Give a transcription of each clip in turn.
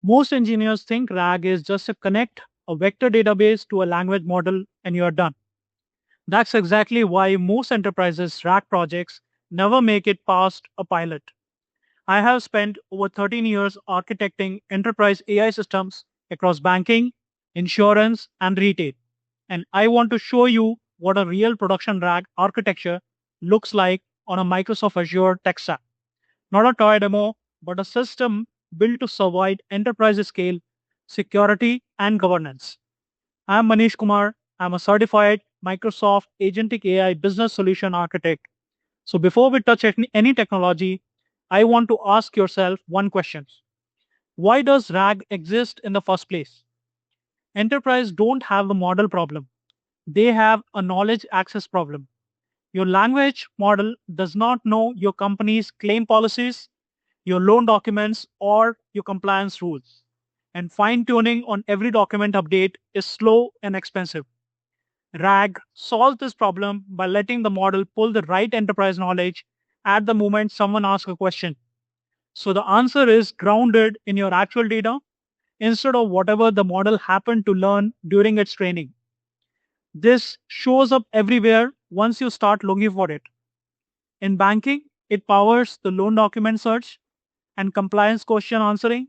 Most engineers think RAG is just a connect a vector database to a language model and you're done. That's exactly why most enterprises' RAG projects never make it past a pilot. I have spent over 13 years architecting enterprise AI systems across banking, insurance, and retail. And I want to show you what a real production RAG architecture looks like on a Microsoft Azure tech stack. Not a toy demo, but a system built to survive enterprise scale, security, and governance. I'm Manish Kumar. I'm a certified Microsoft Agentic AI business solution architect. So before we touch any technology, I want to ask yourself one question. Why does RAG exist in the first place? Enterprise don't have a model problem. They have a knowledge access problem. Your language model does not know your company's claim policies, your loan documents, or your compliance rules. And fine tuning on every document update is slow and expensive. RAG solves this problem by letting the model pull the right enterprise knowledge at the moment someone asks a question. So the answer is grounded in your actual data instead of whatever the model happened to learn during its training. This shows up everywhere once you start looking for it. In banking, it powers the loan document search and compliance question answering.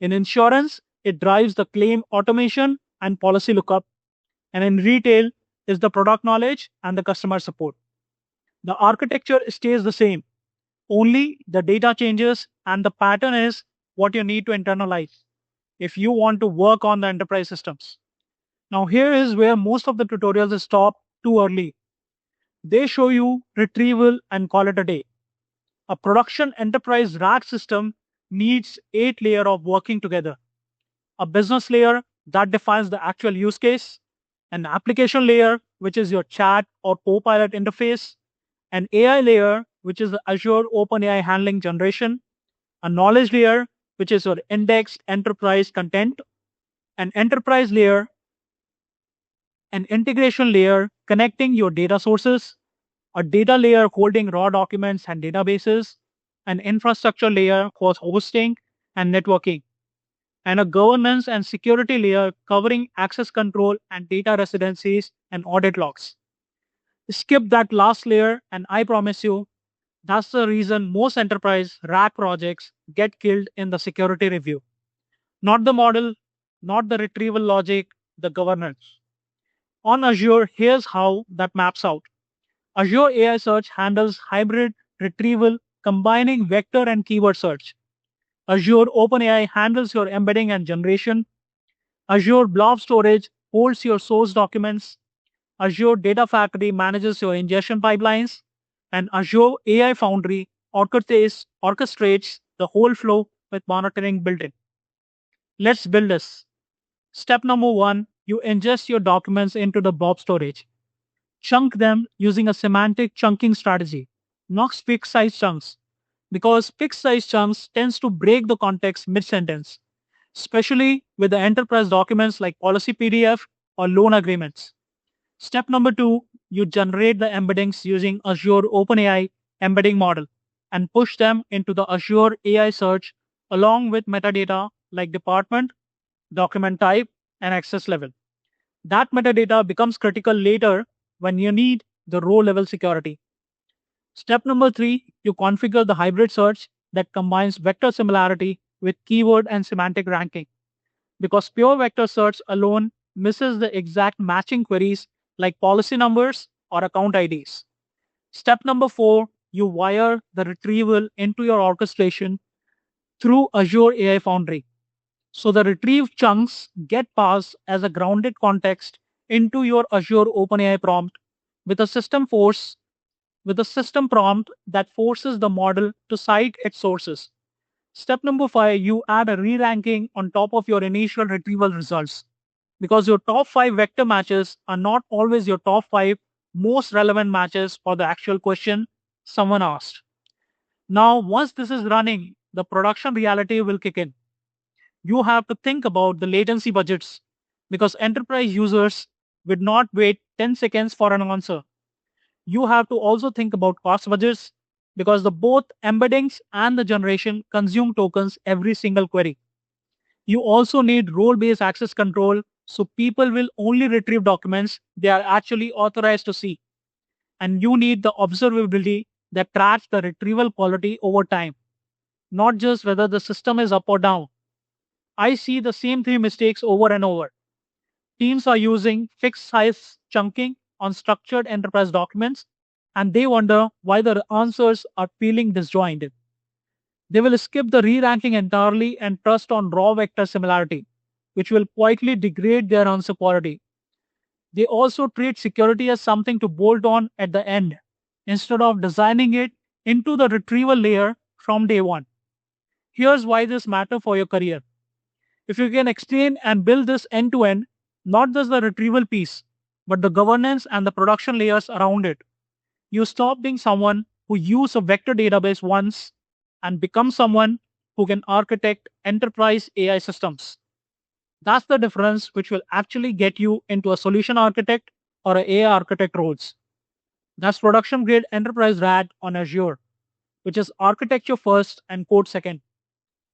In insurance, it drives the claim automation and policy lookup. And in retail, is the product knowledge and the customer support. The architecture stays the same, only the data changes and the pattern is what you need to internalize if you want to work on the enterprise systems. Now, here is where most of the tutorials stop too early. They show you retrieval and call it a day. A production enterprise RAG system needs 8 layers of working together. A business layer that defines the actual use case, an application layer, which is your chat or Copilot interface, an AI layer, which is the Azure OpenAI handling generation, a knowledge layer, which is your indexed enterprise content, an enterprise layer, an integration layer connecting your data sources, a data layer holding raw documents and databases, an infrastructure layer for hosting and networking, and a governance and security layer covering access control and data residencies and audit logs. Skip that last layer, and I promise you, that's the reason most enterprise RAG projects get killed in the security review. Not the model, not the retrieval logic, the governance. On Azure, here's how that maps out. Azure AI Search handles hybrid retrieval combining vector and keyword search. Azure OpenAI handles your embedding and generation. Azure Blob Storage holds your source documents. Azure Data Factory manages your ingestion pipelines. And Azure AI Foundry orchestrates the whole flow with monitoring built in. Let's build this. Step number one, you ingest your documents into the Blob storage. Chunk them using a semantic chunking strategy, not fixed size chunks, because fixed size chunks tends to break the context mid-sentence, especially with the enterprise documents like policy PDF or loan agreements. Step number two, you generate the embeddings using Azure OpenAI embedding model and push them into the Azure AI search along with metadata like department, document type, and access level. That metadata becomes critical later when you need the row level security. Step number three, you configure the hybrid search that combines vector similarity with keyword and semantic ranking. Because pure vector search alone misses the exact matching queries like policy numbers or account IDs. Step number four, you wire the retrieval into your orchestration through Azure AI Foundry. So the retrieved chunks get passed as a grounded context into your Azure OpenAI prompt with a system force with a system prompt that forces the model to cite its sources. Step number five, you add a re-ranking on top of your initial retrieval results because your top five vector matches are not always your top five most relevant matches for the actual question someone asked. Now, once this is running, the production reality will kick in. You have to think about the latency budgets because enterprise users would not wait 10 seconds for an answer. You have to also think about cost budgets because the both embeddings and the generation consume tokens every single query. You also need role based access control so people will only retrieve documents they are actually authorized to see. And you need the observability that tracks the retrieval quality over time, not just whether the system is up or down. I see the same three mistakes over and over. Teams are using fixed size chunking on structured enterprise documents, and they wonder why the answers are feeling disjointed. They will skip the re ranking entirely and trust on raw vector similarity, which will quietly degrade their answer quality. They also treat security as something to bolt on at the end instead of designing it into the retrieval layer from day one. Here's why this matters for your career. If you can explain and build this end to end, not just the retrieval piece, but the governance and the production layers around it, you stop being someone who use a vector database once and become someone who can architect enterprise AI systems. That's the difference which will actually get you into a solution architect or a AI architect roles. That's production grade enterprise RAG on Azure, which is architecture first and code second,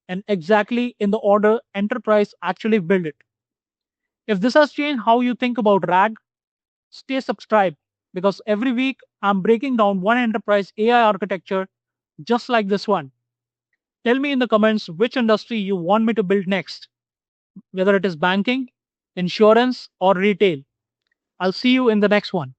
and exactly in the order enterprise actually build it. If this has changed how you think about RAG, stay subscribed because every week I'm breaking down one enterprise AI architecture just like this one. Tell me in the comments which industry you want me to build next, whether it is banking, insurance, or retail. I'll see you in the next one.